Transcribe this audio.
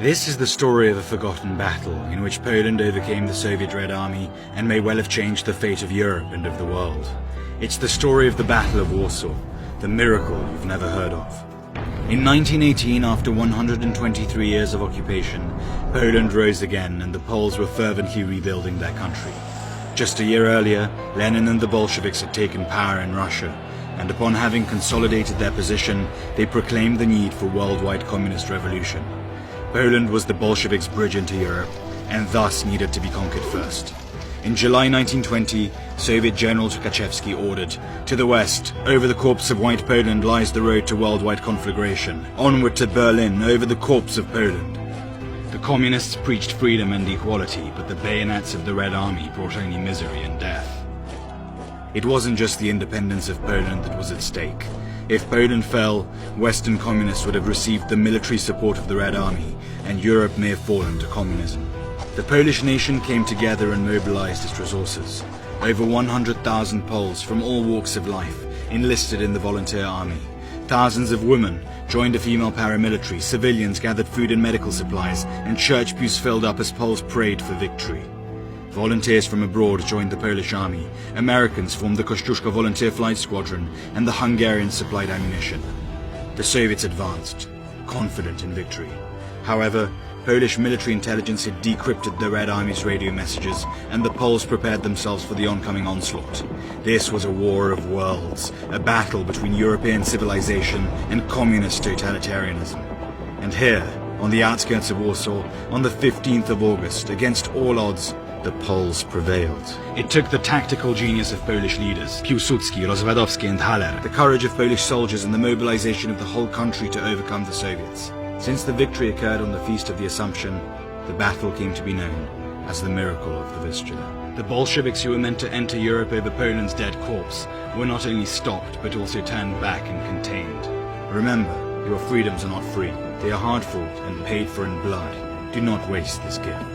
This is the story of a forgotten battle in which Poland overcame the Soviet Red Army and may well have changed the fate of Europe and of the world. It's the story of the Battle of Warsaw, the miracle you've never heard of. In 1918, after 123 years of occupation, Poland rose again and the Poles were fervently rebuilding their country. Just a year earlier, Lenin and the Bolsheviks had taken power in Russia, and upon having consolidated their position, they proclaimed the need for worldwide communist revolution. Poland was the Bolsheviks' bridge into Europe, and thus needed to be conquered first. In July 1920, Soviet General Tukhachevsky ordered, "To the west, over the corpse of White Poland lies the road to worldwide conflagration. Onward to Berlin, over the corpse of Poland." The communists preached freedom and equality, but the bayonets of the Red Army brought only misery and death. It wasn't just the independence of Poland that was at stake. If Poland fell, Western communists would have received the military support of the Red Army, and Europe may have fallen to communism. The Polish nation came together and mobilized its resources. Over 100,000 Poles from all walks of life enlisted in the volunteer army. Thousands of women joined a female paramilitary, civilians gathered food and medical supplies, and church pews filled up as Poles prayed for victory. Volunteers from abroad joined the Polish army. Americans formed the Kościuszko Volunteer Flight Squadron, and the Hungarians supplied ammunition. The Soviets advanced, confident in victory. However, Polish military intelligence had decrypted the Red Army's radio messages, and the Poles prepared themselves for the oncoming onslaught. This was a war of worlds, a battle between European civilization and communist totalitarianism. And here, on the outskirts of Warsaw, on the 15th of August, against all odds, the Poles prevailed. It took the tactical genius of Polish leaders, Piłsudski, Rozwadowski and Haller, the courage of Polish soldiers and the mobilization of the whole country to overcome the Soviets. Since the victory occurred on the Feast of the Assumption, the battle came to be known as the Miracle of the Vistula. The Bolsheviks who were meant to enter Europe over Poland's dead corpse were not only stopped but also turned back and contained. Remember, your freedoms are not free. They are hard-fought and paid for in blood. Do not waste this gift.